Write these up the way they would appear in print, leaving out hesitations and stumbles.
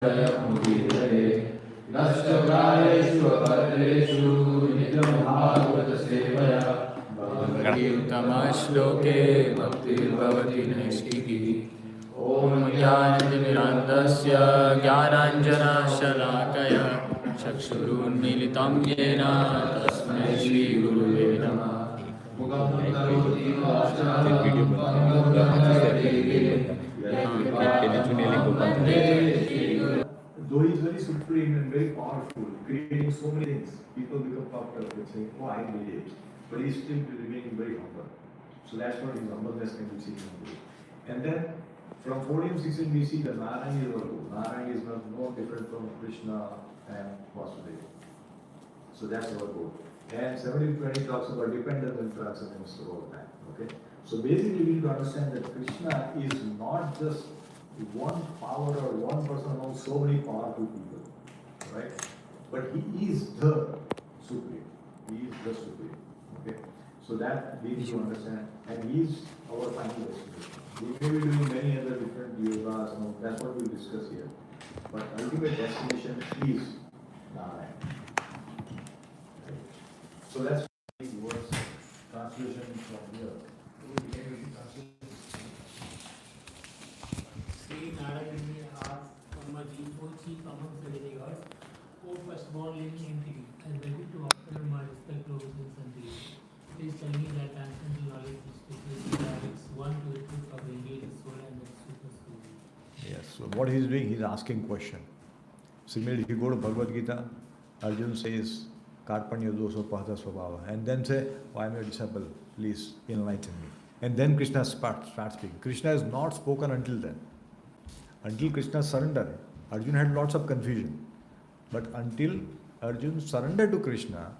मुदीरये नष्टप्रायेषु अपद्रेषु नित्यं भागवतसेवया भगवती उत्तमश्लोके भक्तिर्भवति नैष्ठिकी ॐ ज्ञानतिमिरान्धस्य ज्ञानाञ्जनशलाकया चक्षुरुन्मीलितं येन तस्मै श्रीगुरुवे नमः मुखं करोति वाचालं Though he is very supreme and very powerful, creating so many things, people become puffed up and saying, oh, I need it. But he is still remaining very humble. So that's what his humbleness can be seen in him. And then, from 1416 we see that Narayana is our Guru. Narayana is no different from Krishna and Vasudeva. So that's our Guru. And 1720 talks about dependence and transcendence all the time. Okay? So basically we need to understand that Krishna is not just one power or one person among so many powerful people, right? But he is the supreme. He is the supreme. Okay? So that we need to understand. And he is our final destination. We may be doing many other different yogas, and that's what we'll discuss here. But ultimate destination is Narayana. Right? So that's the verse translation from here. Sri Narayana asks Brahmaji, O chief amongst the demigods, O firstborn living entity, I beg you to offer my respectful obeisances. Please tell me that transcendental knowledge which directs one to the truth of the engaged soul and the super soul. Yes, so what he is doing, he is asking question. Similarly, if you go to Bhagavad Gita, Arjuna says, Karpanya doso pahata swabhava, and then say, oh, I am your disciple, please enlighten me. And then Krishna starts speaking. Krishna is not spoken until then. Until Krishna surrendered, Arjuna had lots of confusion. But until Arjuna surrendered to Krishna,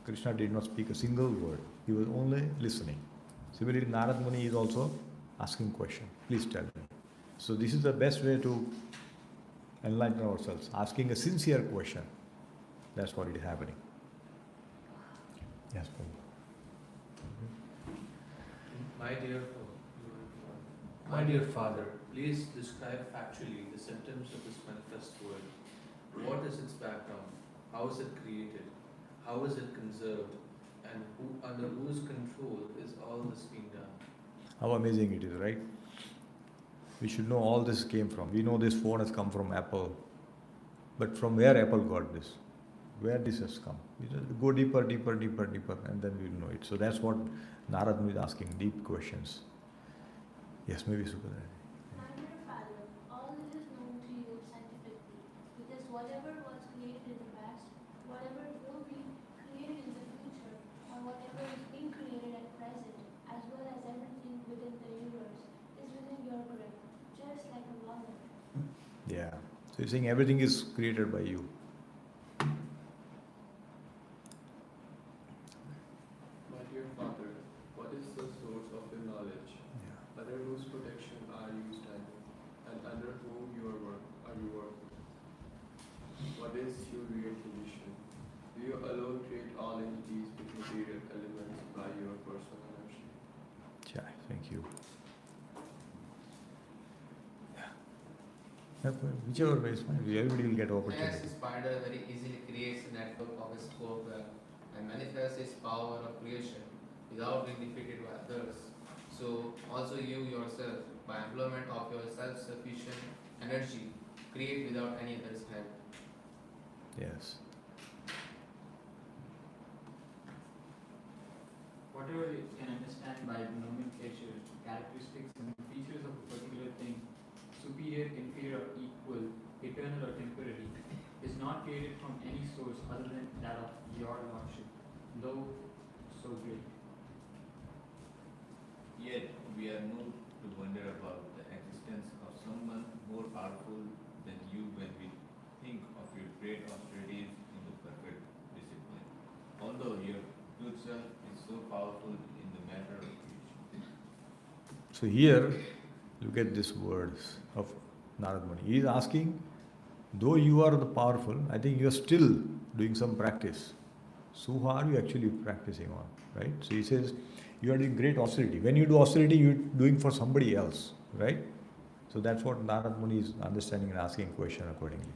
Krishna did not speak a single word. He was only listening. Similarly, Narad Muni is also asking question. Please tell me. So this is the best way to enlighten ourselves. Asking a sincere question. That's what is happening. Yes, Prabhu. My dear Father, please describe factually the symptoms of this manifest world. What is its background? How is it created? How is it conserved? And under whose control is all this being done? How amazing it is, right? We should know all this came from. We know this phone has come from Apple. But from where Apple got this? Where this has come? We just go deeper, and then we will know it. So that's what Narad Muni is asking, deep questions. Yes, maybe Sukhadeva. My dear Father, all this is known to you scientifically, because whatever was created in the past, whatever will be created in the future, or whatever is being created at present, as well as everything within the universe, is within your grip, just like a mother. Yeah. So you're saying everything is created by you. My dear Father, what is the source of your knowledge? Yeah. Under whose protection are you standing? And under whom are you working? What is your real position? Do you alone create all entities with material elements by your personal energy? Chai, thank you. Whichever way is fine. Everybody will get opportunity. Yes, spider very easily creates a network of its core and manifests its power of creation without being defeated by others. So also you yourself, by employment of your self-sufficient energy, create without any other's help. Yes. Whatever you can understand by nomenclature, characteristics and features of a particular thing, superior, inferior, equal, eternal or temporary, is not created from any source other than that of your lordship, though so great. Yet we are moved to wonder about the existence of someone more powerful than you when we think of your great austerities in the perfect discipline. Although your good self is so powerful in the matter of creation. So here, look at these words of Narad Muni. He is asking, though you are the powerful, I think you are still doing some practice. So who are you actually practicing on, right? So he says, you are doing great austerity. When you do austerity, you are doing for somebody else, right? So that's what Narad Muni is understanding and asking question accordingly.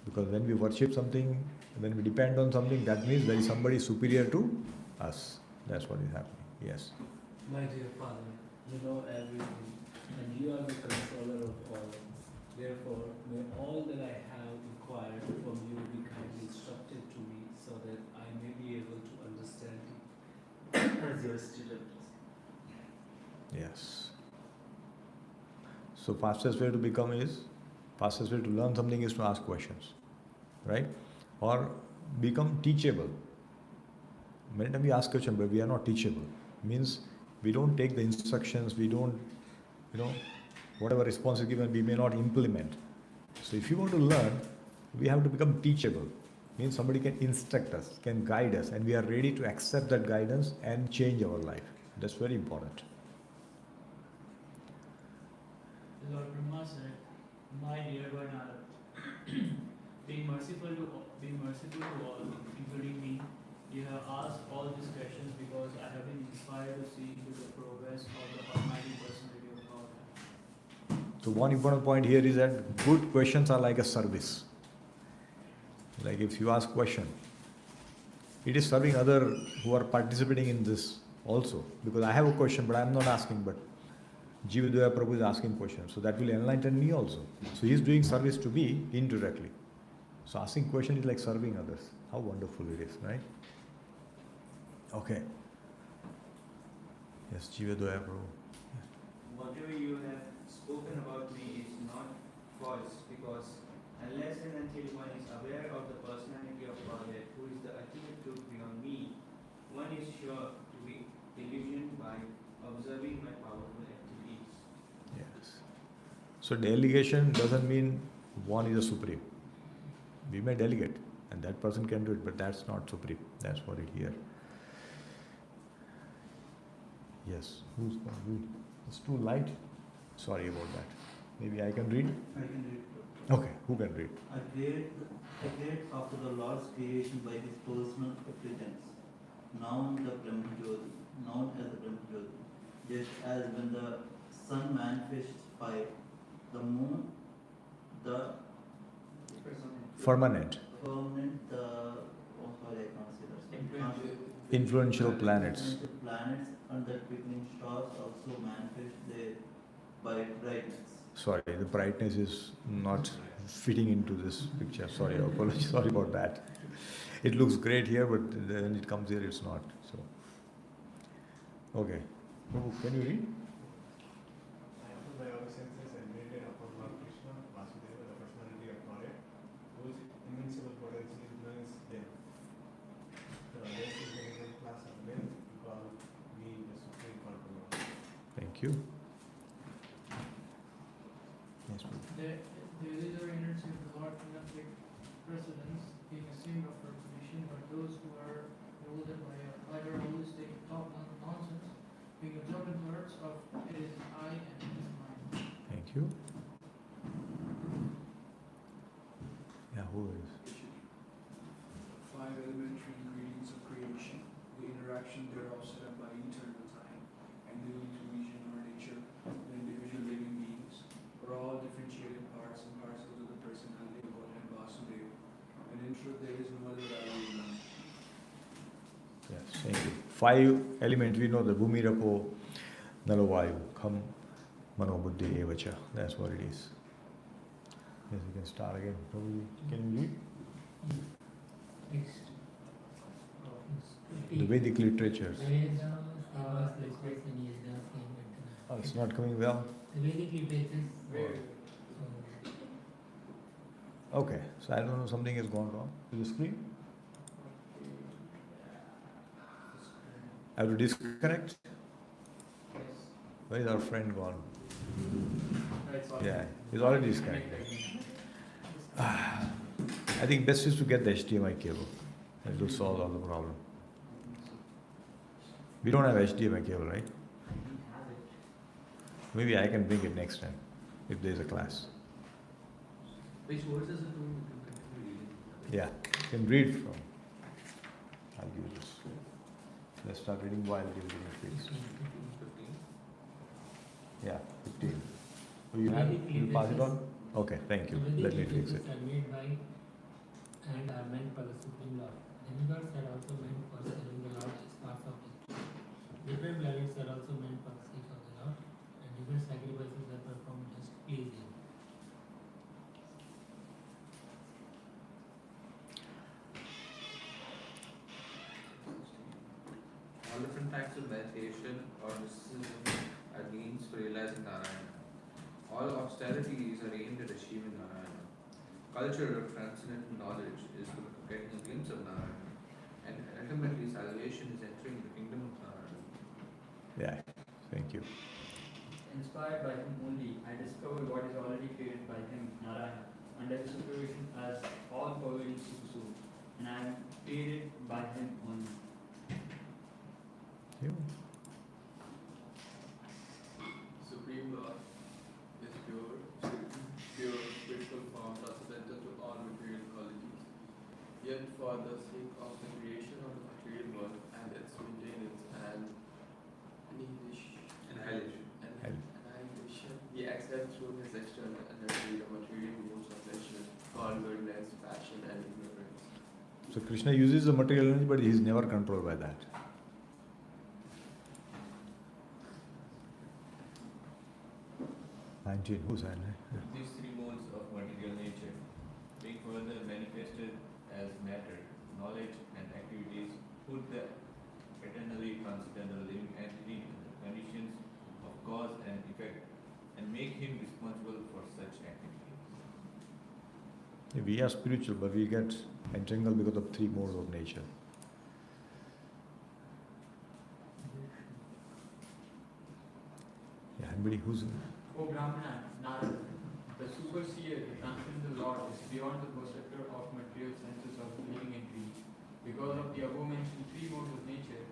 Because when we worship something, when we depend on something, that means there is somebody superior to us. That's what is happening. Yes. My dear Father, you know everything, and you are the controller of all. Therefore, may all that I have inquired from you be kindly instructed to me, so that I may be able to understand it as your student. Yes. So fastest way to fastest way to learn something is to ask questions, right? Or become teachable. Many times we ask questions, but we are not teachable. Means we don't take the instructions, we don't, whatever response is given, we may not implement. So if you want to learn, we have to become teachable. Means somebody can instruct us, can guide us, and we are ready to accept that guidance and change our life. That's very important. Lord Brahma said, "My dear Narada, being merciful to all, including me, you have asked all these questions because I have been inspired to see into the progress of the Almighty Personality of God." So one important point here is that good questions are like a service. Like if you ask question, it is serving other who are participating in this also. Because I have a question, but I am not asking, but Jivadoya Prabhu is asking questions. So that will enlighten me also. So he is doing service to me indirectly. So asking question is like serving others. How wonderful it is, right? Okay. Yes, Jivadoya Prabhu. Whatever you have spoken about me is not false, because unless and until one is aware of the personality of Godhead, who is the ultimate truth beyond me, one is sure to be illusioned by observing my powerful activities. Yes. So delegation doesn't mean one is a supreme. We may delegate, and that person can do it, but that's not supreme. That's what it here. Yes. Who's going to read? It's too light. Sorry about that. Maybe I can read? I can read. Okay, who can read? I create after the Lord's creation by his personal appearance, known as the Brahmajyoti, just as when the sun manifests fire, the moon, the Firmament. Influential planets. Planets and the twinkling stars also manifest their by brightness. Sorry, the brightness is not fitting into this picture. Sorry, I apologize. Sorry about that. It looks great here, but when it comes here, it's not. So, okay. Prabhu, can you read? By our senses and meditate upon Lord Krishna, Vasudeva, the personality of Godhead, whose invincible potency influences them. This is the second class of men who call me the Supreme Controller. Thank you. Yes, Prabhu. The elder energy of the Lord cannot take precedence, being ashamed of recognition, but those who are bewildered by a higher holistic thought nonsense, being absorbed in words of it is I and it is mine. Thank you. Yeah, who is? Five elementary ingredients of creation, the interaction thereof set up by eternal time, and the to region or nature, the individual living beings, are all differentiated parts and parcels of the personality of Godhead Vasudeva, and in truth there is no other value in them. Yes, thank you. 5 elements, we know the Bhumi Rapo, Nalo Vayu, Kham, Mano Buddhi Evacha. That's what it is. Yes, we can start again. Can you read? Next. The Vedic literatures. Oh, it's not coming well? The Vedic literatures. Okay, so I don't know, something has gone wrong with the screen. I have to disconnect. Where is our friend gone? Yeah, he's already disconnected. I think best is to get the HDMI cable. It will solve all the problem. We don't have HDMI cable, right? Maybe I can bring it next time if there is a class. Which words does it do? Yeah, you can read from. I'll give you this. Let's start reading while you're reading, please. 15. Yeah, 16. So you have, you pass it on? Okay, thank you. Let me fix it. Are made by and are meant for the Supreme Lord. Demigods are also meant for serving the Lord as parts of it. Different planets are also meant for the sake of the Lord, and different sacrifices are performed just to please Him. All different types of meditation or mysticism are means for realizing Narayana. All austerities are aimed at achieving Narayana. Culture of transcendental knowledge is for getting a glimpse of Narayana. And ultimately, salvation is entering the kingdom of Narayana. Yeah, thank you. Inspired by him only, I discovered what is already created by him, Narayana, under his supervision as all-pervading Supersoul, and I am created by him only. You. Supreme Lord is pure spiritual form transcendental to all material qualities. Yet for the sake of the creation of the material world and its maintenance and annihilation, he acts through his external energy the material modes of pleasure called goodness, passion and ignorance. So Krishna uses the material energy, but he is never controlled by that. Who's that? These three modes of material nature, being further manifested as matter, knowledge and activities, put the eternally transcendental living entity in the conditions of cause and effect and make him responsible for such activities. We are spiritual, but we get entangled because of three modes of nature. Yeah, anybody who's O Brahmana, Narada, the superseer, the transcendental Lord, is beyond the perceptor of material senses of living entities. Because of the above-mentioned three modes of nature,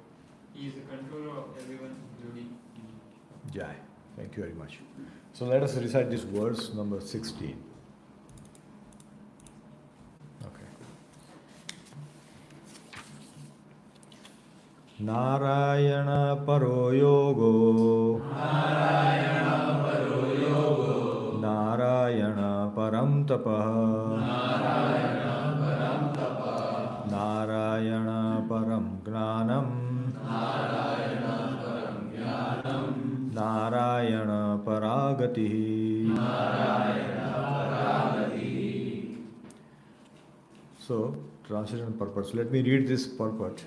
he is the controller of everyone, including me. Jai. Thank you very much. So let us recite this verse number 16. Okay. Narayana paro yogo. Narayana paro yogo. Narayana param tapah. Narayana param tapah. Narayana param gnanam. Narayana paragati. So, translation purport. So let me read this purport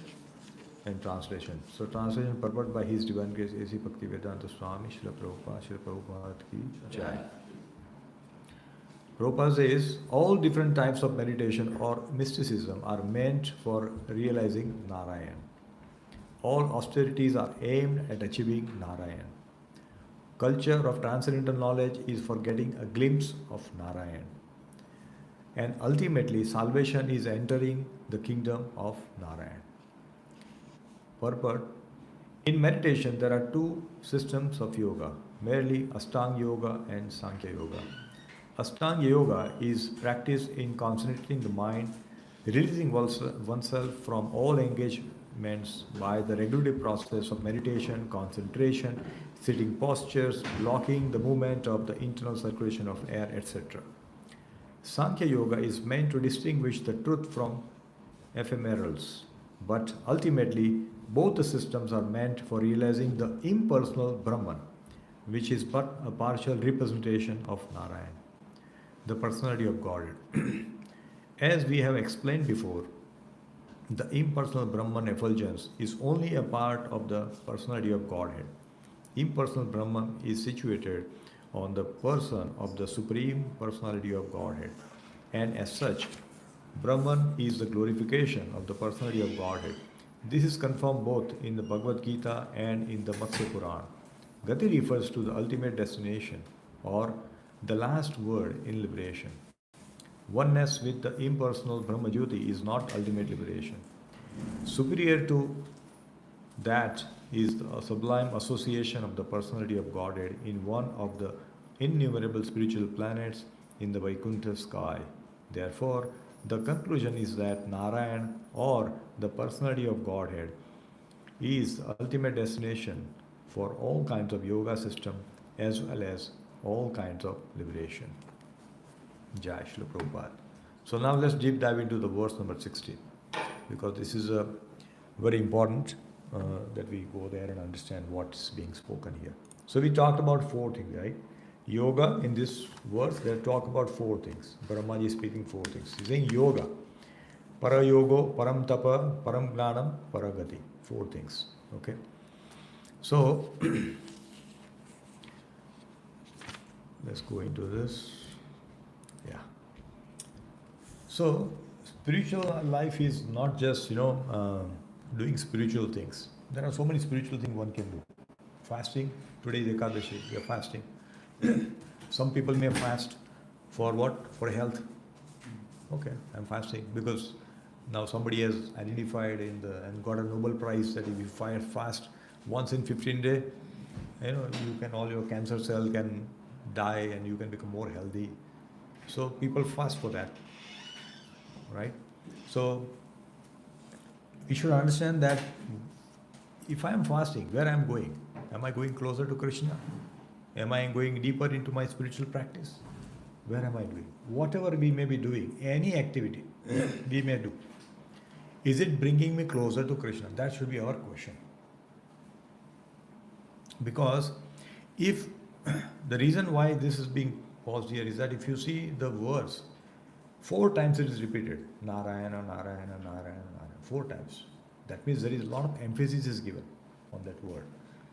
in translation. So, translation purport by His Divine Grace A.C. Bhaktivedanta Swami Srila Prabhupada ki Jai. Prabhupada says, all different types of meditation or mysticism are meant for realizing Narayan. All austerities are aimed at achieving Narayan. Culture of transcendental knowledge is for getting a glimpse of Narayan. And ultimately, salvation is entering the kingdom of Narayan. Purport. In meditation, there are two systems of yoga, merely Ashtanga Yoga and Sankhya Yoga. Ashtanga Yoga is practiced in concentrating the mind, releasing oneself from all engagements by the regulative process of meditation, concentration, sitting postures, blocking the movement of the internal circulation of air, etc. Sankhya Yoga is meant to distinguish the truth from ephemerals, but ultimately both the systems are meant for realizing the impersonal Brahman, which is but a partial representation of Narayan, the personality of God. As we have explained before, the impersonal Brahman effulgence is only a part of the personality of Godhead. Impersonal Brahman is situated on the person of the Supreme Personality of Godhead, and as such, Brahman is the glorification of the personality of Godhead. This is confirmed both in the Bhagavad Gita and in the Matsya Purana. Gati refers to the ultimate destination or the last word in liberation. Oneness with the impersonal Brahma Jyoti is not ultimate liberation. Superior to that is the sublime association of the personality of Godhead in one of the innumerable spiritual planets in the Vaikuntha sky. Therefore, the conclusion is that Narayan, or the personality of Godhead, is the ultimate destination for all kinds of yoga system as well as all kinds of liberation. Jai Shri Prabhupada. So now let's deep dive into the verse number 16, because this is very important that we go there and understand what's being spoken here. So we talked about 4 things, right? Yoga, in this verse, they talk about 4 things. Brahmaji is speaking 4 things. He's saying yoga. Para yogo, param tapa, param gnanam, paragati. 4 things. Okay. So let's go into this. Yeah. So spiritual life is not just, doing spiritual things. There are so many spiritual things one can do. Fasting. Today is Ekadashi. We are fasting. Some people may fast for what? For health. Okay, I'm fasting because now somebody has identified and got a Nobel Prize that if you fast once in 15 days, all your cancer cell can die and you can become more healthy. So people fast for that, right? So we should understand that if I am fasting, where I am going? Am I going closer to Krishna? Am I going deeper into my spiritual practice? Where am I doing? Whatever we may be doing, any activity we may do, is it bringing me closer to Krishna? That should be our question. Because if the reason why this is being paused here is that if you see the verse, 4 times it is repeated. Narayana, Narayana, Narayana, Narayana. 4 times. That means there is a lot of emphasis is given on that word.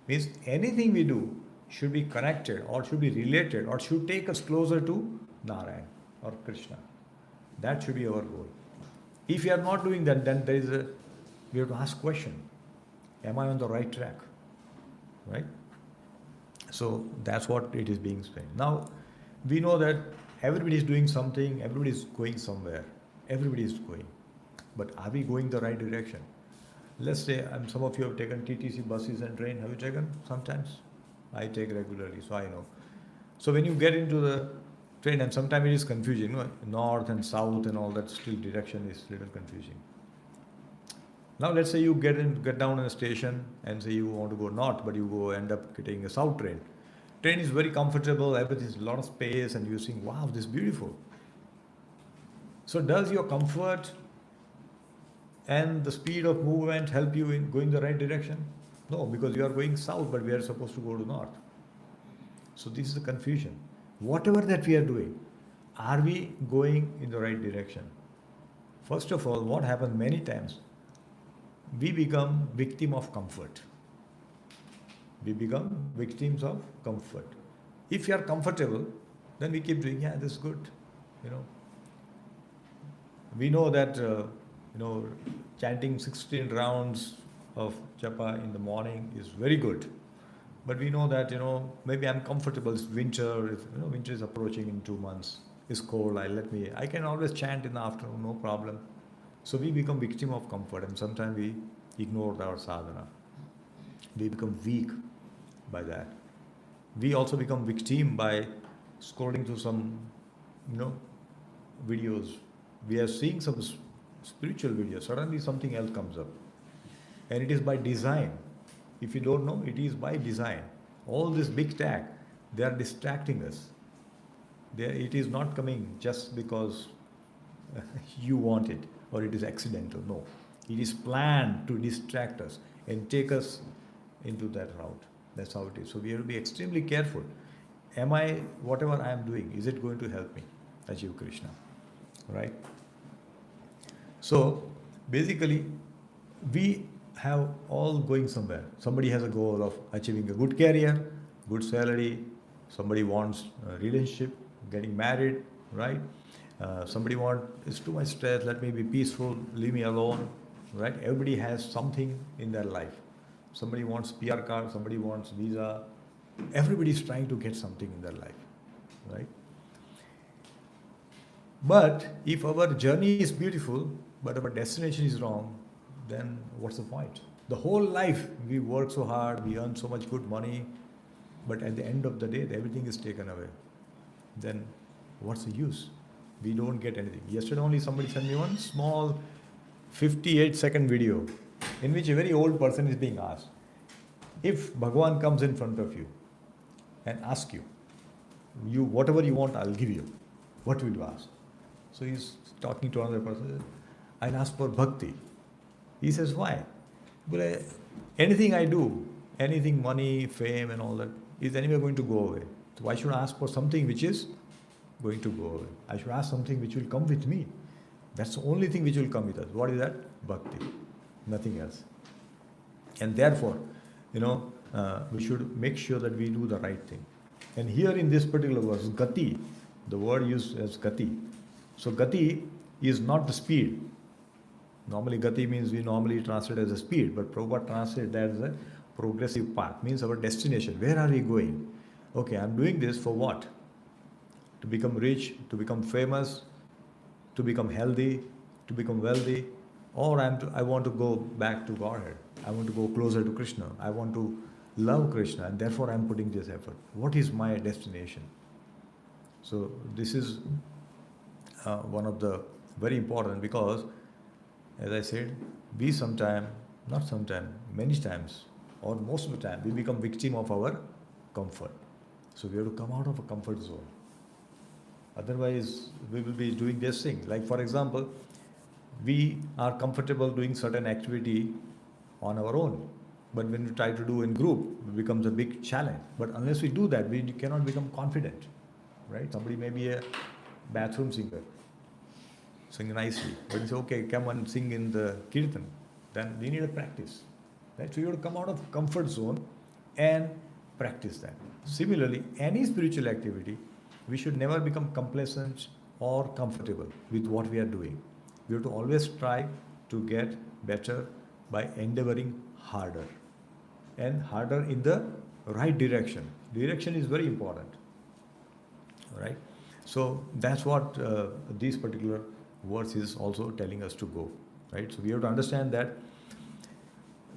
Means anything we do should be connected or should be related or should take us closer to Narayan or Krishna. That should be our goal. If we are not doing that, then we have to ask question. Am I on the right track? Right? So that's what it is being explained. Now, we know that everybody is doing something, everybody is going somewhere. Everybody is going. But are we going the right direction? Let's say some of you have taken TTC buses and train. Have you taken sometimes? I take regularly, so I know. So when you get into the train, and sometimes it is confusing, north and south and all that, still direction is little confusing. Now let's say you get down in a station and say you want to go north, but you end up getting a south train. Train is very comfortable, everything is a lot of space, and you think, wow, this is beautiful. So does your comfort and the speed of movement help you in going the right direction? No, because you are going south, but we are supposed to go to north. So this is the confusion. Whatever that we are doing, are we going in the right direction? First of all, what happens many times, we become victim of comfort. We become victims of comfort. If you are comfortable, then we keep doing, yeah, this is good. We know that, chanting 16 rounds of japa in the morning is very good. But we know that, maybe I'm comfortable, it's winter, winter is approaching in 2 months, it's cold, I can always chant in the afternoon, no problem. So we become victim of comfort, and sometimes we ignore our sadhana. We become weak by that. We also become victim by scrolling through some, videos. We are seeing some spiritual videos, suddenly something else comes up. And it is by design. If you don't know, it is by design. All this big tech, they are distracting us. It is not coming just because you want it or it is accidental. No. It is planned to distract us and take us into that route. That's how it is. So we have to be extremely careful. Whatever I am doing, is it going to help me achieve Krishna? Right? So basically, we have all going somewhere. Somebody has a goal of achieving a good career, good salary. Somebody wants a relationship, getting married, right? Somebody wants, it's too much stress, let me be peaceful, leave me alone, right? Everybody has something in their life. Somebody wants PR card, somebody wants visa. Everybody is trying to get something in their life, right? But if our journey is beautiful, but our destination is wrong, then what's the point? The whole life we work so hard, we earn so much good money, but at the end of the day, everything is taken away. Then what's the use? We don't get anything. Yesterday only somebody sent me one small 58-second video in which a very old person is being asked, if Bhagavan comes in front of you and ask you. You whatever you want, I'll give you. What will you ask? So he's talking to another person. I'll ask for bhakti. He says, why? Well, anything I do, anything, money, fame and all that, is anyway going to go away. So why should I ask for something which is going to go away? I should ask something which will come with me. That's the only thing which will come with us. What is that? Bhakti. Nothing else. And therefore, we should make sure that we do the right thing. And here in this particular verse, gati, the word used as gati. So gati is not the speed. Normally gati means we normally translate as a speed, but Prabhupada translated that as a progressive path, means our destination. Where are we going? Okay, I'm doing this for what? To become rich, to become famous, to become healthy, to become wealthy, or I want to go back to Godhead. I want to go closer to Krishna. I want to love Krishna, and therefore I'm putting this effort. What is my destination? So this is one of the very important, because as I said, we many times, or most of the time, we become victim of our comfort. So we have to come out of a comfort zone. Otherwise, we will be doing this thing. Like for example, we are comfortable doing certain activity on our own. But when we try to do in group, it becomes a big challenge. But unless we do that, we cannot become confident. Right? Somebody may be a bathroom singer, sing nicely. But you say, okay, come and sing in the kirtan. Then we need a practice. Right? So you have to come out of comfort zone and practice that. Similarly, any spiritual activity, we should never become complacent or comfortable with what we are doing. We have to always try to get better by endeavoring harder. And harder in the right direction. Direction is very important. Right? So that's what this particular verse is also telling us to go. Right? So we have to understand that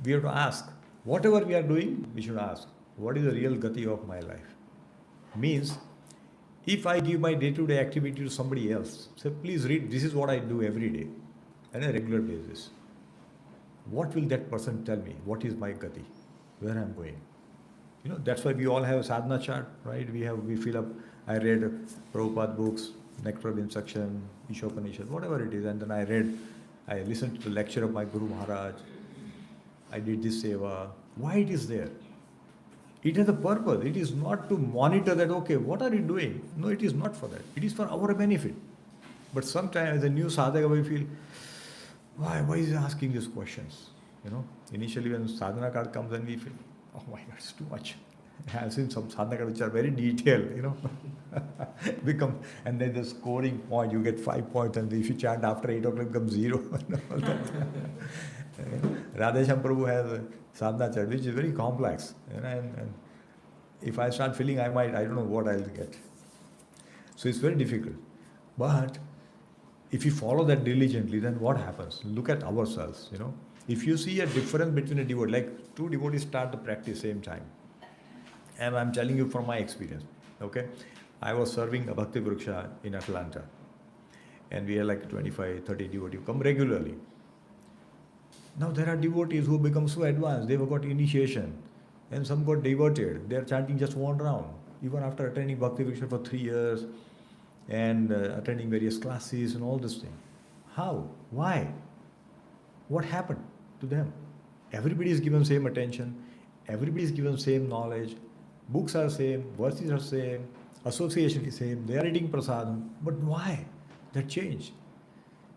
we have to ask, whatever we are doing, we should ask, what is the real gati of my life? Means, if I give my day-to-day activity to somebody else, say, please read, this is what I do every day, on a regular basis. What will that person tell me? What is my gati? Where I am going? That's why we all have a sadhana chart, right? We fill up, I read Prabhupada books, Nectar of Instruction, Ishopanishad, whatever it is, and then I listened to the lecture of my Guru Maharaj, I did this seva. Why it is there? It has a purpose. It is not to monitor that, okay, what are you doing? No, it is not for that. It is for our benefit. But sometimes as a new sadhaka, we feel, why is he asking these questions? Initially when sadhana card comes, then we feel, oh my God, it's too much. I have seen some sadhana cards which are very detailed, and then the scoring point, you get 5 points, and if you chant after 8 o'clock, it becomes 0. Radhesham Prabhu has a sadhana chart, which is very complex. And if I start feeling, I don't know what I'll get. So it's very difficult. But if you follow that diligently, then what happens? Look at ourselves, If you see a difference between a devotee, like two devotees start the practice same time. And I'm telling you from my experience, okay? I was serving a Bhakti Vriksha in Atlanta. And we had like 25, 30 devotees who come regularly. Now there are devotees who become so advanced, they've got initiation, and some got diverted. They're chanting just one round, even after attending Bhakti Vriksha for 3 years and attending various classes and all this thing. How? Why? What happened to them? Everybody is given same attention, everybody is given same knowledge, books are same, verses are same, association is same, they are eating prasadam, but why that change?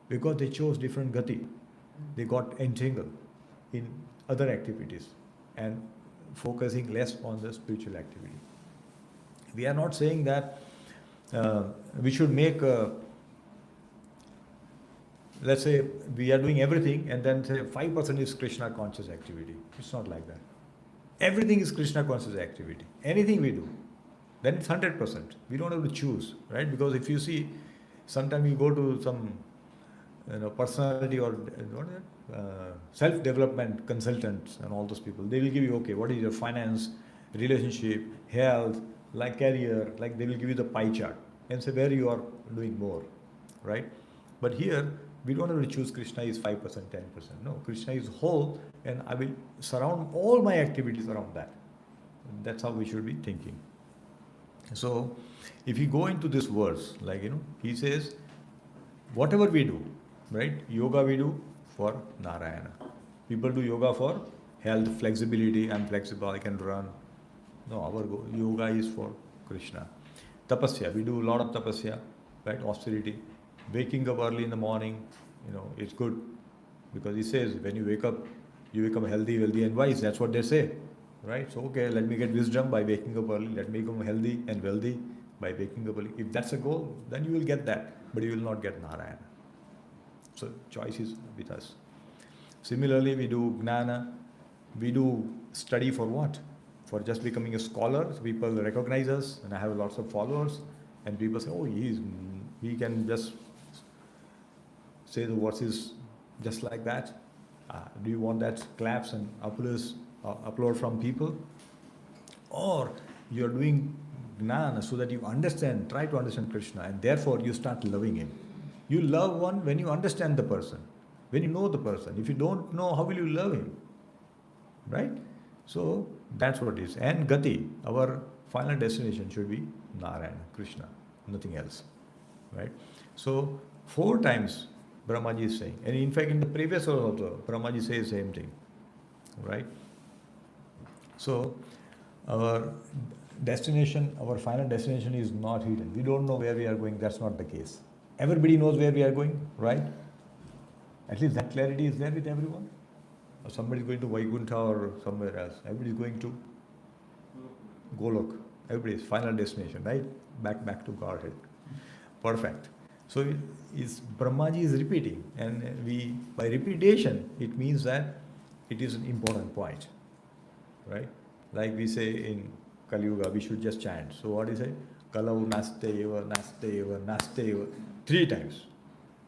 Because they chose different gati. They got entangled in other activities and focusing less on the spiritual activity. We are not saying that we should make, let's say we are doing everything and then say 5% is Krishna conscious activity. It's not like that. Everything is Krishna conscious activity. Anything we do, then it's 100%. We don't have to choose, right? Because if you see, sometimes you go to some personality or self-development consultants and all those people, they will give you, okay, what is your finance, relationship, health, like career, like they will give you the pie chart and say where you are doing more, right? But here, we don't have to choose Krishna is 5%, 10%. No, Krishna is whole, and I will surround all my activities around that. That's how we should be thinking. So, if you go into this verse, like, he says, whatever we do, right? Yoga we do for Narayana. People do yoga for health, flexibility. I'm flexible, I can run. No, our yoga is for Krishna. Tapasya, we do a lot of tapasya, right? Austerity. Waking up early in the morning, it's good because he says when you wake up, you become healthy, wealthy, and wise. That's what they say, right? So, okay, let me get wisdom by waking up early. Let me become healthy and wealthy by waking up early. If that's a goal, then you will get that, but you will not get Narayana. So, choice is with us. Similarly, we do Gnana. We do study for what? For just becoming a scholar. So people recognize us, and I have lots of followers, and people say, oh, he can just say the verses just like that. Do you want that claps and upload from people? Or you're doing Gnana so that you understand, try to understand Krishna, and therefore you start loving him. You love one when you understand the person, when you know the person. If you don't know, how will you love him? Right? So that's what it is. And Gati, our final destination should be Narayana, Krishna, nothing else. Right? So 4 times Brahmaji is saying, and in fact in the previous verse also, Brahmaji says the same thing. Right? So our destination, our final destination is not hidden. We don't know where we are going, that's not the case. Everybody knows where we are going, right? At least that clarity is there with everyone. Or somebody is going to Vaikuntha or somewhere else. Everybody is going to Golok. Everybody's final destination, right? Back to Godhead. Perfect. So Brahmaji is repeating, and by repetition it means that it is an important point, right? Like we say in Kali Yuga, we should just chant. So what is it? Kalau naste eva, naste eva, naste eva, 3 times.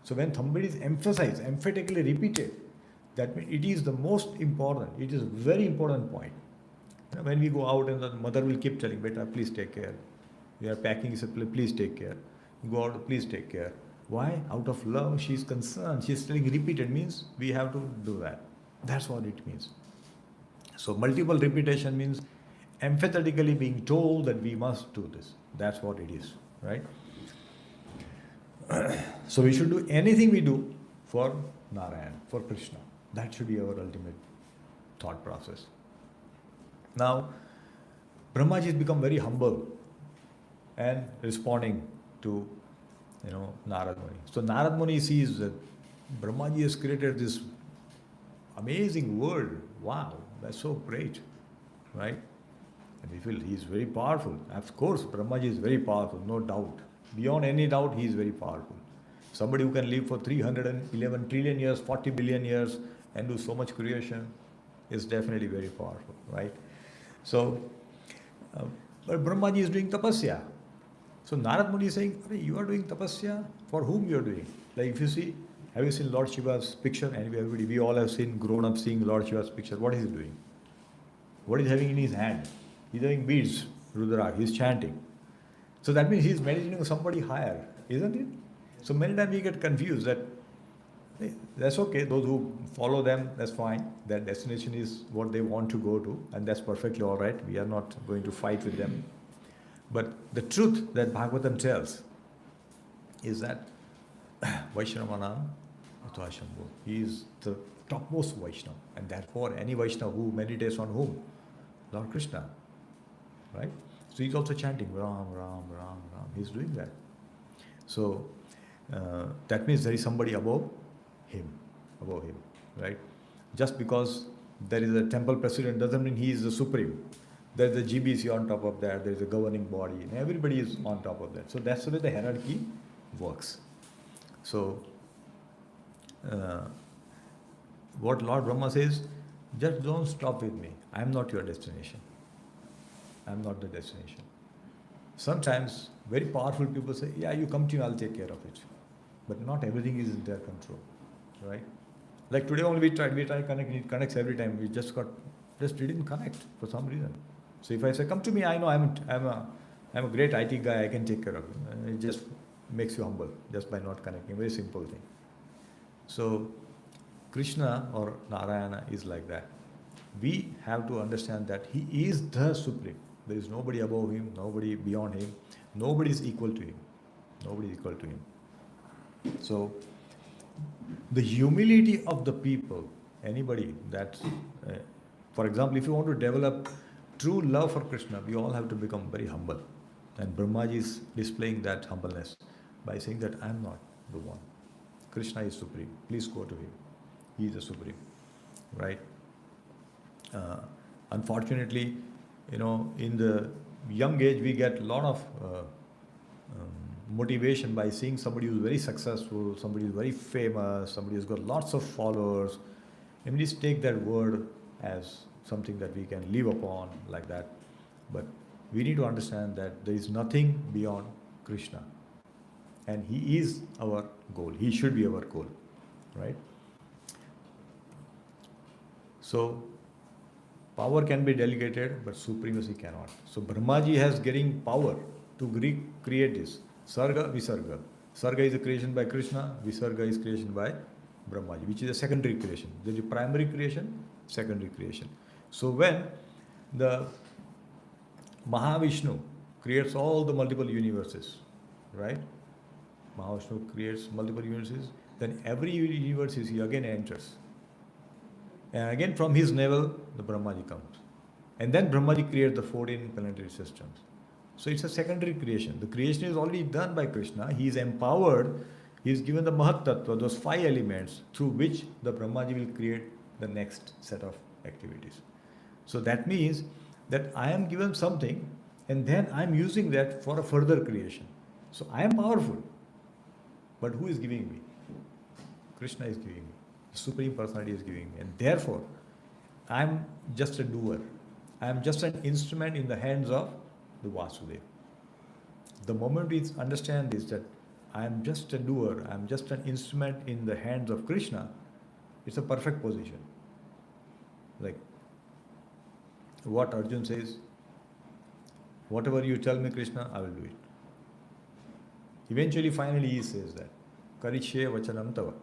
So when somebody is emphasized, emphatically repeated, that means it is the most important. It is a very important point. When we go out and the mother will keep telling, beta, please take care. We are packing, please take care. Go out, please take care. Why? Out of love, she is concerned. She is telling repeated means we have to do that. That's what it means. So multiple repetition means emphatically being told that we must do this. That's what it is, right? So we should do anything we do for Narayan, for Krishna. That should be our ultimate thought process. Now, Brahmaji has become very humble and responding to, Narad Muni. So Narad Muni sees that Brahmaji has created this amazing world. Wow, that's so great, right? And we feel he is very powerful. Of course, Brahmaji is very powerful, no doubt. Beyond any doubt, he is very powerful. Somebody who can live for 311 trillion years, 40 billion years, and do so much creation is definitely very powerful, right? So, but Brahmaji is doing tapasya. So Narad Muni is saying, you are doing tapasya, for whom you are doing? Like if you see, have you seen Lord Shiva's picture? And everybody, we all have seen, grown up seeing Lord Shiva's picture. What is he doing? What is he having in his hand? He's having beads, Rudra, he's chanting. So that means he's meditating on somebody higher, isn't it? So many times we get confused that that's okay, those who follow them, that's fine. Their destination is what they want to go to, and that's perfectly all right. We are not going to fight with them. But the truth that Bhagavatam tells is that Vaishnavanam Atvashambhu. He is the topmost Vaishnava, and therefore any Vaishnava who meditates on whom? Lord Krishna, right? So he's also chanting Ram, Ram, Ram, Ram. He's doing that. So that means there is somebody above him, right? Just because there is a temple president doesn't mean he is the supreme. There is a GBC on top of that, there is a governing body, and everybody is on top of that. So that's the way the hierarchy works. So what Lord Brahma says, just don't stop with me. I am not your destination. I am not the destination. Sometimes very powerful people say, yeah, you come to me, I'll take care of it. But not everything is in their control, right? Like today only we tried connecting, it connects every time. We just didn't connect for some reason. So if I say, come to me, I know I'm a great IT guy, I can take care of you. And it just makes you humble just by not connecting. Very simple thing. So Krishna or Narayana is like that. We have to understand that he is the Supreme. There is nobody above him, nobody beyond him, nobody is equal to him. Nobody is equal to him. So, the humility of the people, anybody that, for example, if you want to develop true love for Krishna, we all have to become very humble. And Brahmaji is displaying that humbleness by saying that I am not the one. Krishna is supreme. Please go to him. He is the supreme. Right? Unfortunately, in the young age, we get a lot of motivation by seeing somebody who's very successful, somebody who's very famous, somebody who's got lots of followers. And we just take that word as something that we can live upon like that. But we need to understand that there is nothing beyond Krishna. And he is our goal. He should be our goal. Right? So, power can be delegated, but supremacy cannot. So, Brahmaji has getting power to create this. Sarga, Visarga. Sarga is a creation by Krishna, Visarga is creation by Brahmaji, which is a secondary creation. There is a primary creation, secondary creation. So when the Mahavishnu creates all the multiple universes, right? Mahavishnu creates multiple universes, then every universe he again enters. And again from his navel, the Brahmaji comes. And then Brahmaji creates the 14 planetary systems. So it's a secondary creation. The creation is already done by Krishna. He is empowered. He is given the Mahat Tattva, those 5 elements through which the Brahmaji will create the next set of activities. So that means that I am given something and then I am using that for a further creation. So I am powerful. But who is giving me? Krishna is giving me. The Supreme Personality is giving me. And therefore, I am just a doer. I am just an instrument in the hands of the Vasudeva. The moment we understand this, that I am just a doer, I am just an instrument in the hands of Krishna, it's a perfect position. Like what Arjun says, whatever you tell me, Krishna, I will do it. Eventually, finally, he says that. Karishye vachanam tava.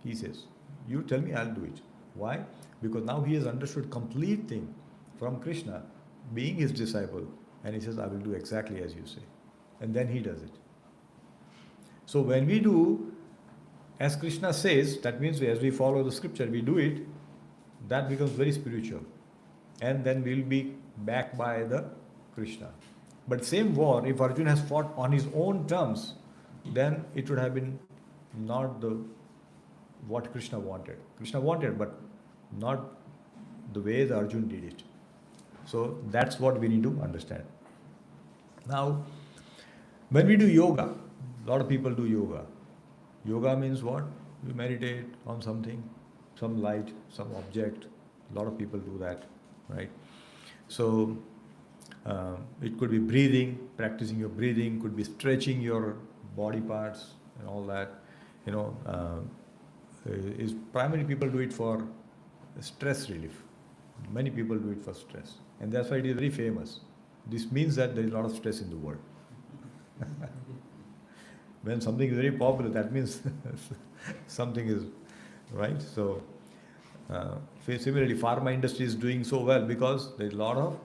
He says, you tell me, I'll do it. Why? Because now he has understood complete thing from Krishna, being his disciple, and he says, I will do exactly as you say. And then he does it. So when we do, as Krishna says, that means as we follow the scripture, we do it, that becomes very spiritual. And then we'll be backed by the Krishna. But same war, if Arjuna has fought on his own terms, then it would have been not what Krishna wanted. Krishna wanted, but not the way the Arjuna did it. So that's what we need to understand. Now, when we do yoga, a lot of people do yoga. Yoga means what? You meditate on something, some light, some object. A lot of people do that, right? So it could be breathing, practicing your breathing, could be stretching your body parts and all that. Is primarily people do it for stress relief. Many people do it for stress. And that's why it is very famous. This means that there is a lot of stress in the world. When something is very popular, that means something is right. So similarly, pharma industry is doing so well because there is a lot of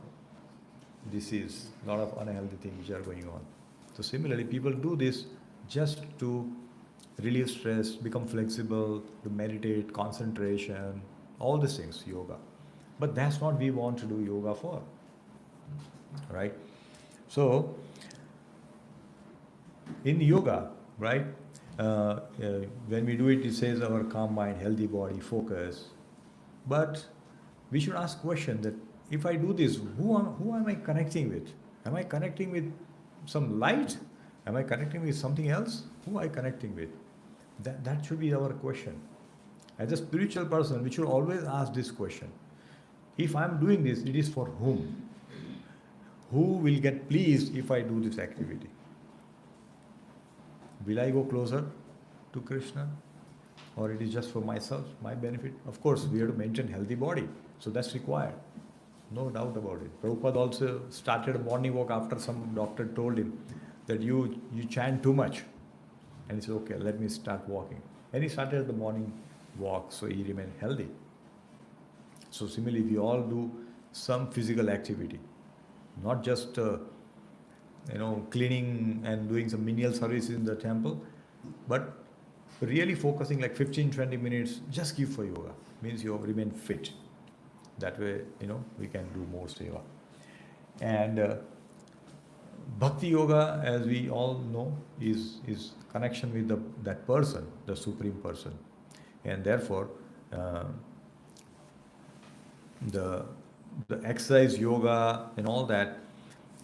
disease, a lot of unhealthy things which are going on. So similarly, people do this just to relieve stress, become flexible, to meditate, concentration, all these things, yoga. But that's not we want to do yoga for, right? So in yoga, right, when we do it, it says our calm mind, healthy body, focus. But we should ask question that if I do this, who am I connecting with? Am I connecting with some light? Am I connecting with something else? Who am I connecting with? That should be our question. As a spiritual person, we should always ask this question. If I am doing this, it is for whom? Who will get pleased if I do this activity? Will I go closer to Krishna? Or it is just for myself, my benefit? Of course, we have to maintain healthy body. So that's required. No doubt about it. Prabhupada also started a morning walk after some doctor told him that you chant too much. And he said, okay, let me start walking. And he started the morning walk, so he remained healthy. So similarly, we all do some physical activity. Not just cleaning and doing some menial service in the temple, but really focusing like 15-20 minutes, just give for yoga. Means you remain fit. That way, we can do more seva. And Bhakti Yoga, as we all know, is connection with that person, the Supreme Person. And therefore, the exercise yoga and all that,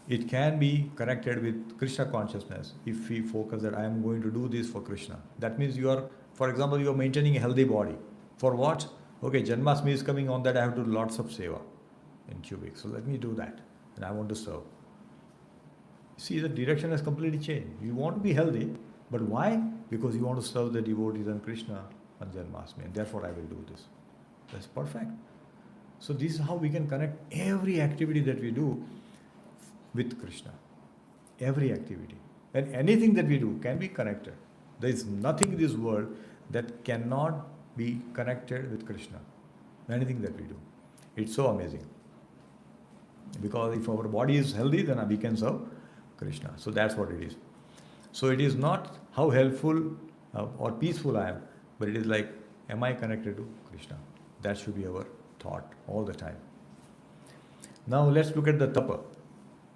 it can be connected with Krishna consciousness if we focus that I am going to do this for Krishna. That means you are, for example, you are maintaining a healthy body. For what? Okay, Janmashtami is coming, on that I have to do lots of seva in 2 weeks. So let me do that. And I want to serve. See, the direction has completely changed. You want to be healthy, but why? Because you want to serve the devotees and Krishna on Janmashtami, and therefore I will do this. That's perfect. So this is how we can connect every activity that we do with Krishna. Every activity. And anything that we do can be connected. There is nothing in this world that cannot be connected with Krishna. Anything that we do. It's so amazing. Because if our body is healthy, then we can serve Krishna. So that's what it is. So it is not how helpful or peaceful I am, but it is like, am I connected to Krishna? That should be our thought all the time. Now let's look at the tapa.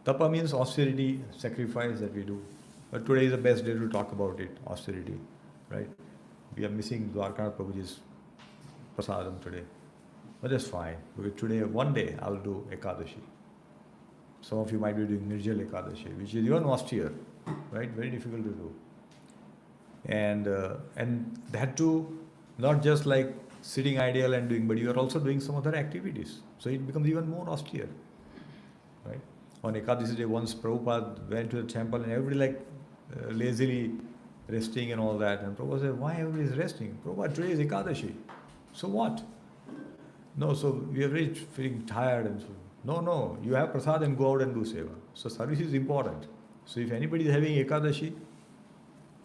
Tapa means austerity, sacrifice that we do. But today is the best day to talk about it, austerity, right? We are missing Dwarkanath Prabhuji's prasadam today. But that's fine, because today, one day, I'll do Ekadashi. Some of you might be doing Nirjal Ekadashi, which is even austere, right? Very difficult to do. And that too, not just like sitting idle and doing, but you are also doing some other activities. So it becomes even more austere, right? On Ekadashi day, once Prabhupada went to the temple and everybody lazily resting and all that. And Prabhupada said, why everybody is resting? Prabhupada, today is Ekadashi. So what? No, so we are really feeling tired and so. No, you have prasad and go out and do seva. So service is important. So if anybody is having Ekadashi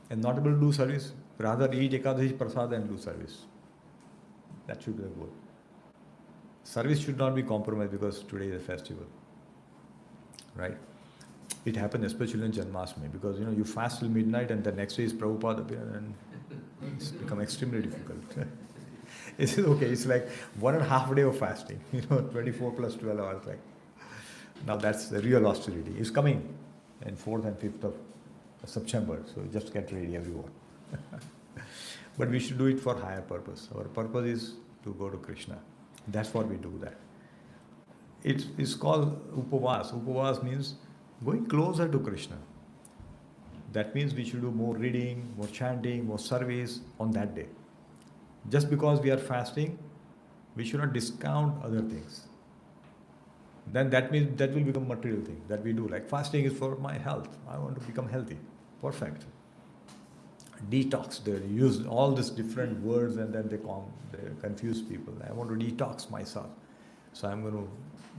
and not able to do service, rather eat Ekadashi prasad and do service. That should be the goal. Service should not be compromised because today is a festival. Right? It happened especially in Janmashtami because you fast till midnight and the next day is Prabhupada appearance and it's become extremely difficult. It is okay, it's like 1.5 day of fasting, 24 plus 12 hours. Like now that's the real austerity. It's coming in 4th and 5th of September, so just get ready everyone. But we should do it for higher purpose. Our purpose is to go to Krishna. That's what we do that. It's called upavas. Upavas means going closer to Krishna. That means we should do more reading, more chanting, more service on that day. Just because we are fasting, we should not discount other things. Then that means that will become material thing that we do. Like fasting is for my health. I want to become healthy. Perfect. Detox. They use all these different words and then they confuse people. I want to detox myself. So I'm going to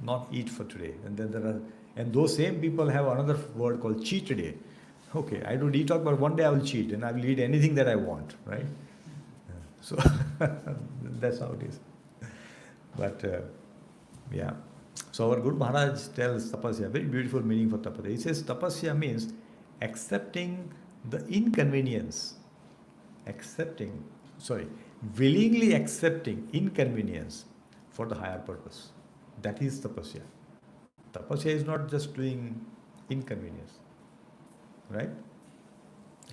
not eat for today. And then and those same people have another word called cheat day. Okay, I do detox, but one day I will cheat and I will eat anything that I want, right? So that's how it is. But yeah. So our Guru Maharaj tells tapasya, very beautiful meaning for tapasya. He says tapasya means accepting the inconvenience. Willingly accepting inconvenience for the higher purpose. That is tapasya. Tapasya is not just doing inconvenience, right?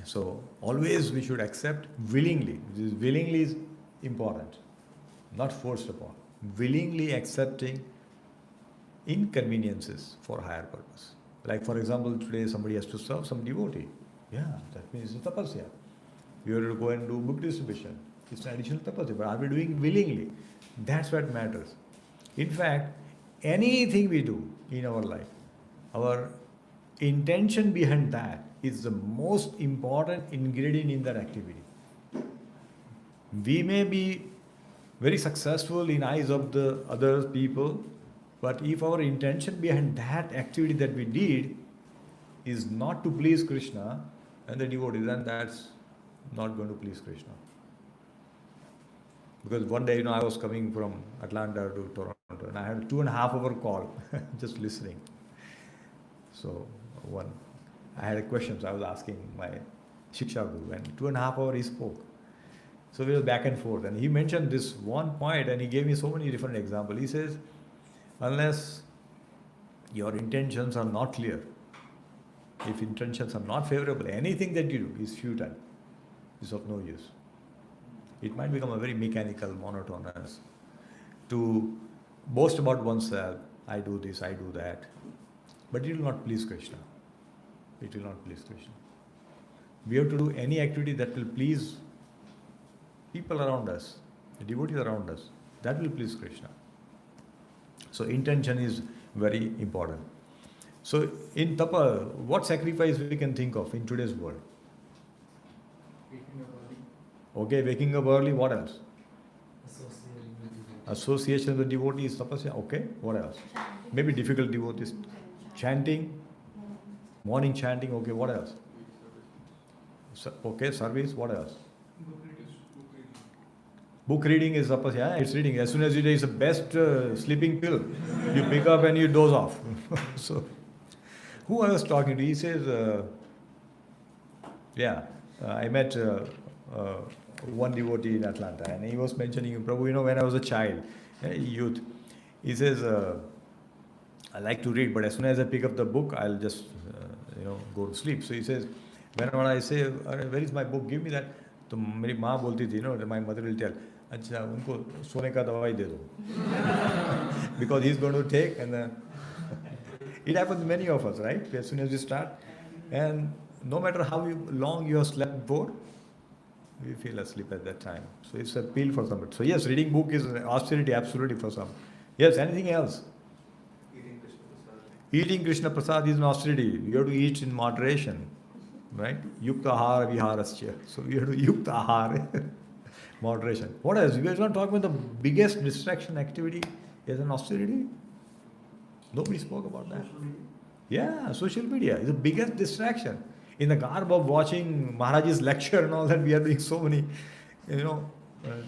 So always we should accept willingly. Willingly is important, not forced upon. Willingly accepting inconveniences for higher purpose. Like for example, today somebody has to serve some devotee. Yeah, that means it's tapasya. We are to go and do book distribution. It's an additional tapasya, but are we doing willingly? That's what matters. In fact, anything we do in our life, our intention behind that is the most important ingredient in that activity. We may be very successful in eyes of the other people, but if our intention behind that activity that we did is not to please Krishna and the devotee, then that's not going to please Krishna. Because one day, I was coming from Atlanta to Toronto and I had a 2.5 hour call just listening. So I had a question, so I was asking my Shiksha Guru, and 2.5 hours he spoke. So we were back and forth, and he mentioned this one point, and he gave me so many different examples. He says, unless your intentions are not clear, if intentions are not favorable, anything that you do is futile, is of no use. It might become a very mechanical, monotonous, to boast about oneself, I do this, I do that, but it will not please Krishna. It will not please Krishna. We have to do any activity that will please people around us, the devotees around us. That will please Krishna. So intention is very important. So in tapa, what sacrifice we can think of in today's world? Waking up early. Okay, waking up early, what else? Associating with devotees. Association with devotees, tapasya, okay, what else? Maybe difficult devotees. Chanting, morning chanting, okay, what else? Okay, service, what else? Book reading is tapasya, it's reading. As soon as you do, it's the best sleeping pill. You pick up and you doze off. So, who I was talking to, he says, I met one devotee in Atlanta, and he was mentioning, Prabhu, when I was a child, youth, he says, I like to read, but as soon as I pick up the book, I'll just, go to sleep. So he says, whenever I say, where is my book, give me that. तो मेरी माँ बोलती थी, my mother will tell, अच्छा उनको सोने का दवाई दे दो, because he's going to take, and then it happens to many of us, right? As soon as we start, and no matter how long you have slept before, we feel asleep at that time. So it's a pill for somebody. So yes, reading book is austerity absolutely for some. Yes, anything else? Eating Krishna Prasad is an austerity. You have to eat in moderation, right? Yukta ahara viharasya. So you have to yukta ahara, moderation. What else? You guys want to talk about the biggest distraction activity is an austerity? Nobody spoke about that. Yeah, social media is the biggest distraction. In the garb of watching Maharaj's lecture and all that, we are doing so many,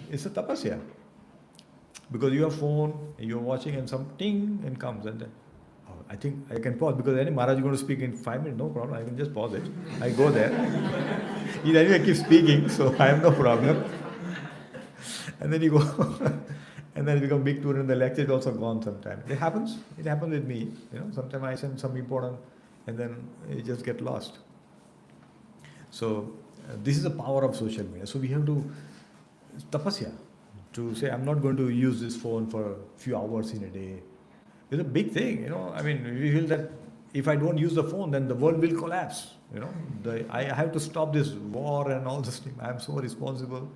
it's a tapasya. Because you have phone, you're watching, and some ting and comes, and then, I think I can pause, because any Maharaj is going to speak in 5 minutes, no problem, I can just pause it. I go there. He anyway keeps speaking, so I have no problem. And then you go, and then it becomes big tour, and the lecture is also gone sometime. It happens with me, sometimes I send some important, and then it just get lost. So this is the power of social media. So we have to tapasya, to say, I'm not going to use this phone for a few hours in a day. It's a big thing, we feel that if I don't use the phone, then the world will collapse. I have to stop this war and all this thing. I'm so responsible.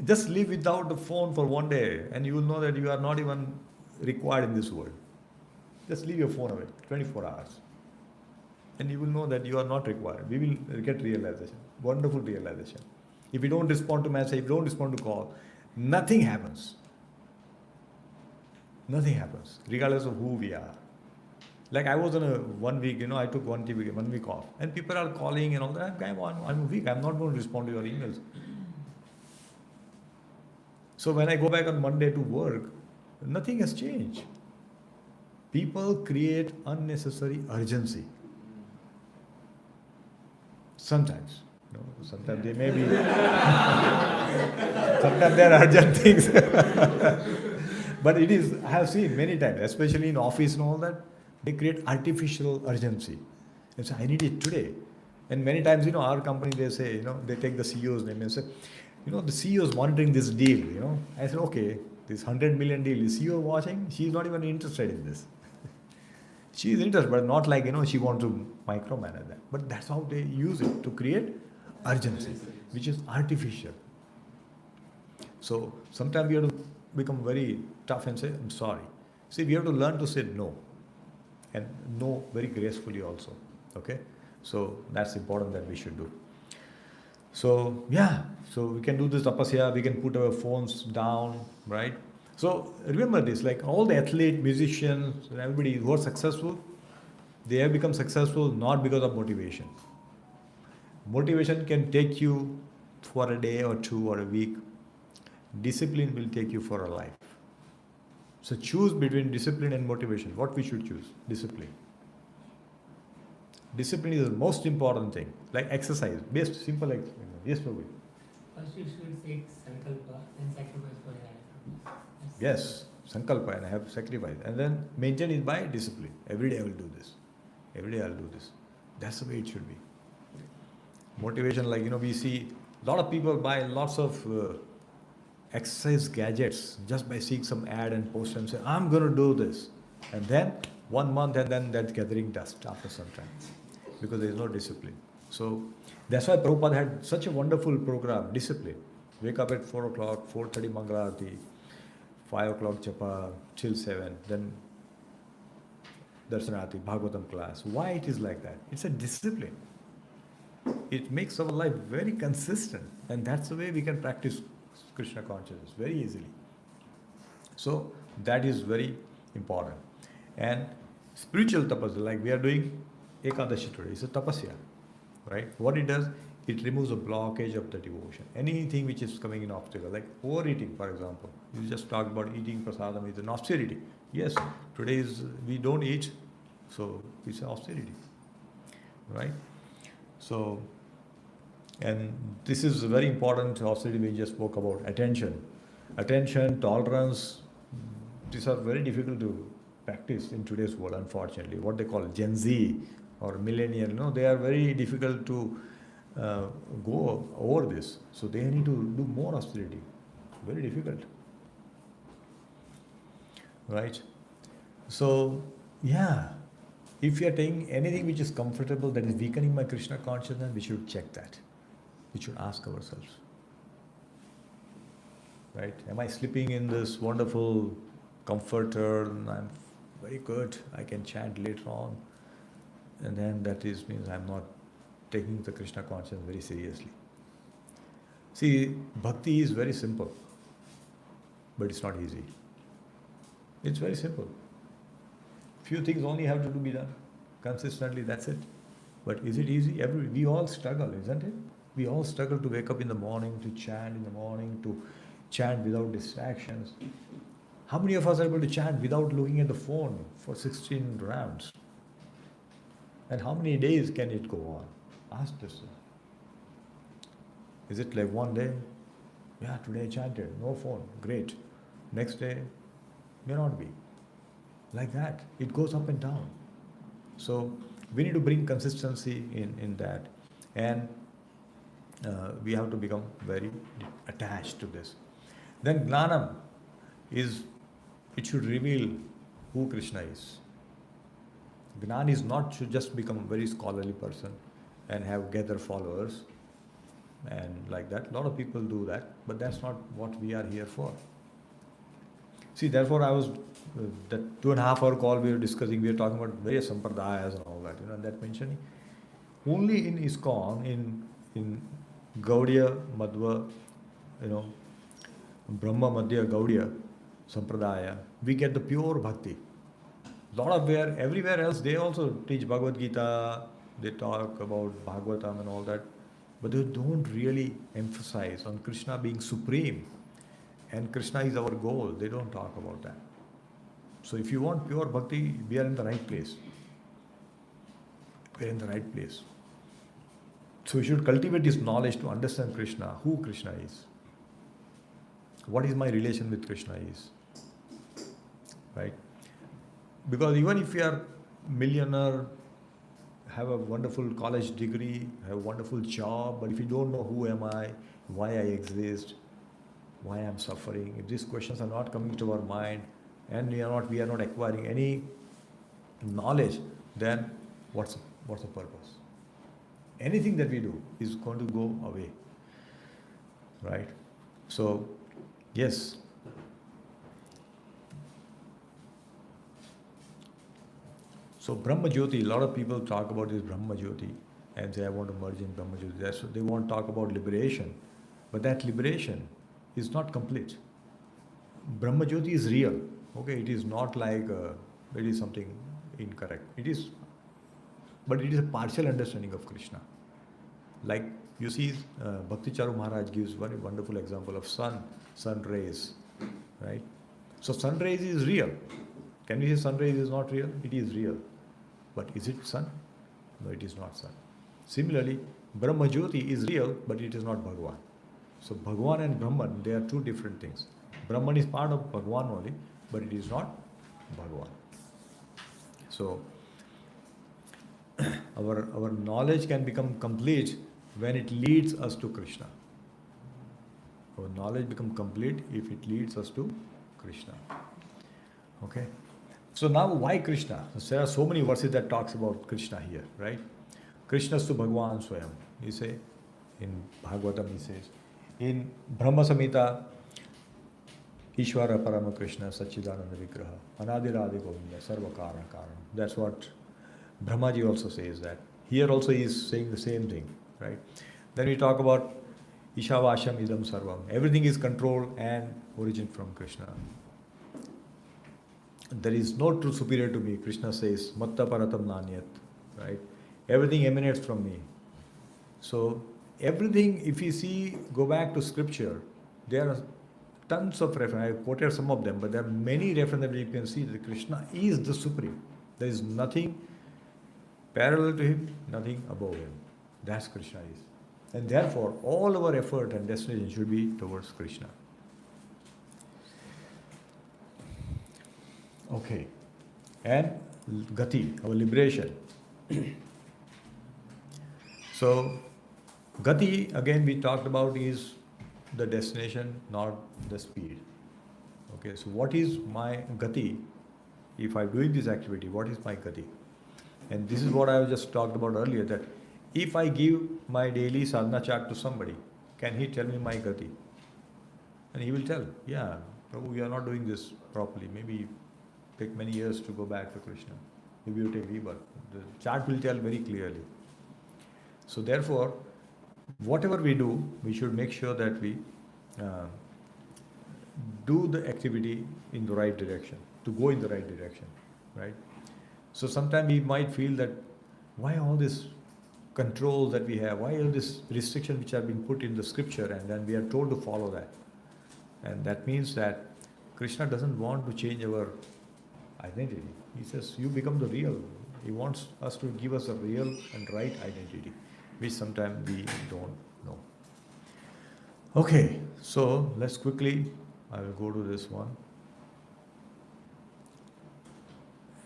Just live without the phone for one day, and you will know that you are not even required in this world. Just leave your phone away, 24 hours. And you will know that you are not required. We will get realization, wonderful realization. If you don't respond to message, if you don't respond to call, nothing happens. Nothing happens, regardless of who we are. Like I was on a 1 week, I took 1 week off, and people are calling and all that. I'm weak. I'm not going to respond to your emails. So when I go back on Monday to work, nothing has changed. People create unnecessary urgency. Sometimes. Sometimes they may be. Sometimes they are urgent things. But it is, I have seen many times, especially in office and all that, they create artificial urgency. And so I need it today. And many times, our company, they say, they take the CEO's name and say, the CEO is monitoring this deal, I said, okay, this 100 million deal, is CEO watching? She is not even interested in this. She is interested, but not like, she wants to micromanage that. But that's how they use it, to create urgency, which is artificial. So sometimes we have to become very tough and say, I'm sorry. See, we have to learn to say no. And no very gracefully also. Okay? So that's important that we should do. So so we can do this tapasya, we can put our phones down, right? So remember this, like all the athletes, musicians, and everybody who are successful, they have become successful not because of motivation. Motivation can take you for a day or two or a week. Discipline will take you for a life. So choose between discipline and motivation. What we should choose? Discipline. Discipline is the most important thing. Like exercise, best simple exercise. Yes, Prabhu. First you should take sankalpa, then sacrifice for your activities. Yes, sankalpa, and I have sacrifice, and then maintain it by discipline. Every day I will do this. Every day I will do this. That's the way it should be. Motivation, like we see a lot of people buy lots of exercise gadgets just by seeing some ad and post and say, I'm going to do this. And then 1 month and then that's gathering dust after some time because there is no discipline. So that's why Prabhupada had such a wonderful program, discipline. Wake up at 4 o'clock, 4:30 Mangalarati, 5 o'clock Japa, till 7, then Darshanarati, Bhagavatam class. Why it is like that? It's a discipline. It makes our life very consistent, and that's the way we can practice Krishna consciousness very easily. So that is very important. And spiritual tapasya, like we are doing Ekadashi today, it's a tapasya, right? What it does, it removes a blockage of the devotion. Anything which is coming in obstacle, like overeating, for example. You just talked about eating prasadam is an austerity. Yes, today we don't eat, so it's an austerity, right? So, and this is very important austerity we just spoke about. Attention, tolerance, these are very difficult to practice in today's world, unfortunately. What they call Gen Z or millennial, they are very difficult to go over this. So they need to do more austerity. Very difficult. Right? So, yeah. If you are taking anything which is comfortable, that is weakening my Krishna consciousness, we should check that. We should ask ourselves. Right? Am I sleeping in this wonderful comforter? I'm very good. I can chant later on. And then that means I'm not taking the Krishna consciousness very seriously. See, bhakti is very simple, but it's not easy. It's very simple. Few things only have to be done consistently, that's it. But is it easy? We all struggle, isn't it? We all struggle to wake up in the morning, to chant in the morning, to chant without distractions. How many of us are able to chant without looking at the phone for 16 rounds? And how many days can it go on? Ask yourself. Is it like one day? Yeah, today I chanted, no phone, great. Next day, may not be. Like that. It goes up and down. So we need to bring consistency in that. And we have to become very attached to this. Then Gnanam it should reveal who Krishna is. Gnan is not to just become a very scholarly person and gather followers and like that. A lot of people do that, but that's not what we are here for. See, therefore I was, that 2.5 hour call we were discussing, we were talking about various sampradayas and all that, and that mentioning. Only in ISKCON, in Gaudiya, Madhva, Brahma, Madhya, Gaudiya, Sampradaya, we get the pure bhakti. Everywhere else, they also teach Bhagavad Gita, they talk about Bhagavatam and all that, but they don't really emphasize on Krishna being supreme. And Krishna is our goal. They don't talk about that. So if you want pure bhakti, we are in the right place. We are in the right place. So we should cultivate this knowledge to understand Krishna, who Krishna is. What is my relation with Krishna is. Right? Because even if you are millionaire, have a wonderful college degree, have a wonderful job, but if you don't know who am I, why I exist, why I am suffering, if these questions are not coming to our mind and we are not acquiring any knowledge, then what's the purpose? Anything that we do is going to go away. Right? So, yes. So Brahma Jyoti, a lot of people talk about this Brahma Jyoti and say, I want to merge in Brahma Jyoti. So they won't talk about liberation. But that liberation is not complete. Brahma Jyoti is real. Okay, it is not like it is something incorrect. But it is a partial understanding of Krishna. Like you see, Bhakti Charu Maharaj gives very wonderful example of sun rays, right? So sun rays is real. Can we say sun rays is not real? It is real. But is it sun? No, it is not Sun. Similarly, Brahma Jyoti is real, but it is not Bhagwan. So Bhagwan and Brahman, they are two different things. Brahman is part of Bhagwan only, but it is not Bhagwan. So our knowledge can become complete when it leads us to Krishna. Our knowledge becomes complete if it leads us to Krishna. Okay? So now why Krishna? There are so many verses that talks about Krishna here, right? Krishnastu Bhagwan Swayam. He say in Bhagavatam, he says. In Brahma Samhita, Ishvara Parama Krishna Sachidananda Vigraha Anadiradi Govinda Sarva Karana Karana. That's what Brahmaji also says that. Here also he is saying the same thing, right? Then we talk about Ishavasham Idam Sarvam. Everything is controlled and origin from Krishna. There is no true superior to me. Krishna says, Matta Paratam Nanyat, right? Everything emanates from me. So everything, if you see, go back to scripture, there are tons of references. I quoted some of them, but there are many references that you can see that Krishna is the supreme. There is nothing parallel to him, nothing above him. That's Krishna is. And therefore, all our effort and destination should be towards Krishna. Okay. And Gati, our liberation. So, Gati, again we talked about, is the destination, not the speed. Okay, so what is my Gati? If I'm doing this activity, what is my Gati? And this is what I just talked about earlier, that if I give my daily sadhana chart to somebody, can he tell me my Gati? And he will tell, yeah, Prabhu, we are not doing this properly. Maybe take many years to go back to Krishna. Maybe you take rebirth. The chart will tell very clearly. So therefore, whatever we do, we should make sure that we do the activity in the right direction, to go in the right direction, right? So sometimes we might feel that, why all this control that we have, why all this restriction which have been put in the scripture, and then we are told to follow that. And that means that Krishna doesn't want to change our identity. He says, you become the real. He wants us to give us a real and right identity, which sometimes we don't know. Okay, so let's quickly, I will go to this one.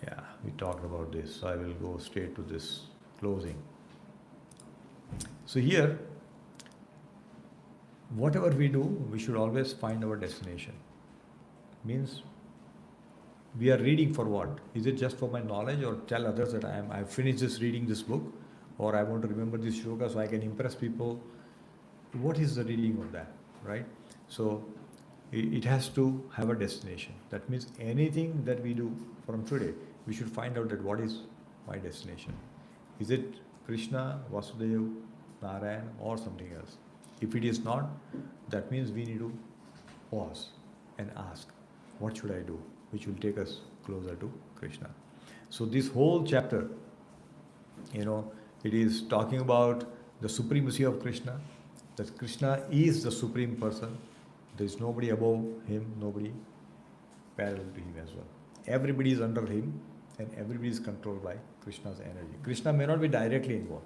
Yeah, we talked about this, so I will go straight to this closing. So here, whatever we do, we should always find our destination. Means, we are reading for what? Is it just for my knowledge, or tell others that I've finished reading this book, or I want to remember this shloka so I can impress people? What is the reading of that, right? So it has to have a destination. That means anything that we do from today, we should find out that what is my destination. Is it Krishna, Vasudeva, Narayan, or something else? If it is not, that means we need to pause and ask, what should I do? Which will take us closer to Krishna. So this whole chapter, it is talking about the supremacy of Krishna, that Krishna is the supreme person. There is nobody above him, nobody parallel to him as well. Everybody is under him, and everybody is controlled by Krishna's energy. Krishna may not be directly involved.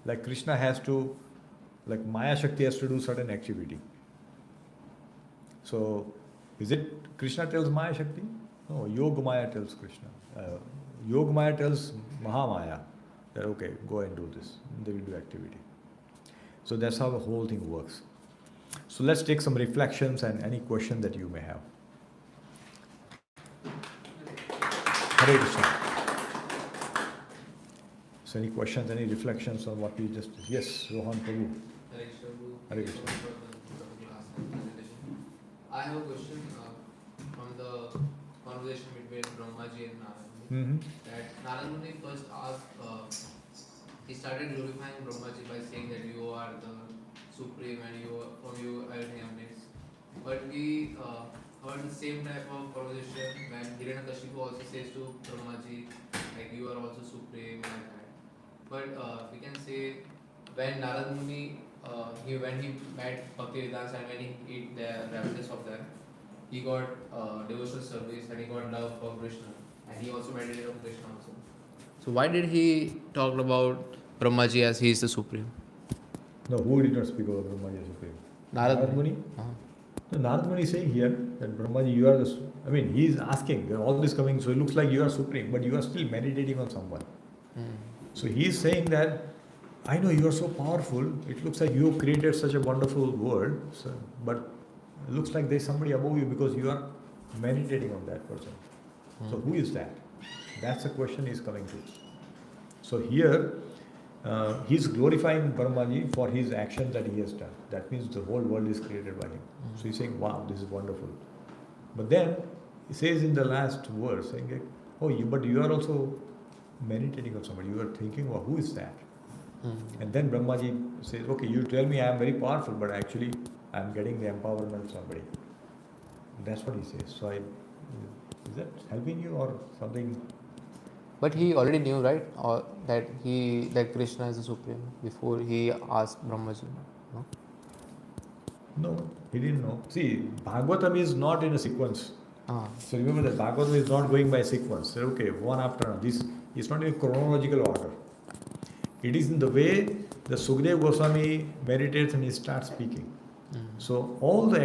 Like Krishna has to, like Maya Shakti has to do certain activity. So, is it Krishna tells Maya Shakti? No, Yoga Maya tells Krishna. Yoga Maya tells Mahamaya that, okay, go and do this. They will do activity. So that's how the whole thing works. So let's take some reflections and any question that you may have. Hare Krishna. So any questions, any reflections on what we just... Yes, Rohan Prabhu. Hare Krishna. I have a question from the conversation between Brahmaji and Narad Muni. Mm-hmm. That Narad Muni first asked, he started glorifying Brahmaji by saying that you are the supreme and from you everything emanates. But we heard the same type of conversation when Hiranyakashipu also says to Brahmaji, like you are also supreme and that. But we can say when Narad Muni, when he met Bhaktivedanta and when he ate the reference of them, he got devotional service and he got love for Krishna, and he also meditated on Krishna also. So why did he talk about Brahmaji as he is the supreme? No, who did not speak about Brahmaji as supreme? Narad Muni. Uh-huh. No, Narad Muni is saying here that Brahmaji, you are the. I mean, he is asking. There are all this coming, so it looks like you are supreme, but you are still meditating on someone. So he is saying that I know you are so powerful. It looks like you created such a wonderful world, but it looks like there is somebody above you because you are meditating on that person. So who is that? That's the question he's coming to. So here, he's glorifying Brahmaji for his actions that he has done. That means the whole world is created by him. So he's saying, wow, this is wonderful. But then he says in the last verse, saying, oh, but you are also meditating on somebody. You are thinking, well, who is that? And then Brahmaji says, okay, you tell me I am very powerful, but actually I am getting the empowerment of somebody. That's what he says. So is that helping you or something? But he already knew, right? Or that Krishna is the supreme before he asked Brahmaji. No? No, he didn't know. See, Bhagavatam is not in a sequence. So remember that Bhagavatam is not going by sequence. So, okay, one after another. This is not in a chronological order. It is in the way the Sukadeva Goswami meditates and he starts speaking. So all the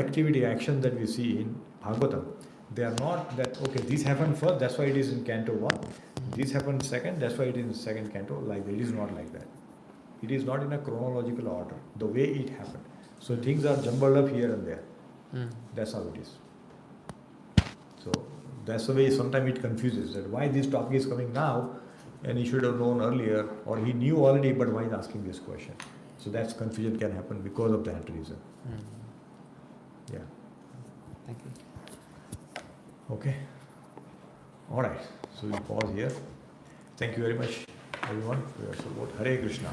action that we see in Bhagavatam, they are not that, okay, this happened first, that's why it is in canto 1. This happened second, that's why it is in second canto. Like that. It is not like that. It is not in a chronological order, the way it happened. So things are jumbled up here and there. That's how it is. So that's the way sometimes it confuses that why this topic is coming now and he should have known earlier, or he knew already, but why is asking this question? So that's confusion can happen because of that reason. Yeah. Thank you. Okay. All right. So we'll pause here. Thank you very much, everyone, for your support. Hare Krishna.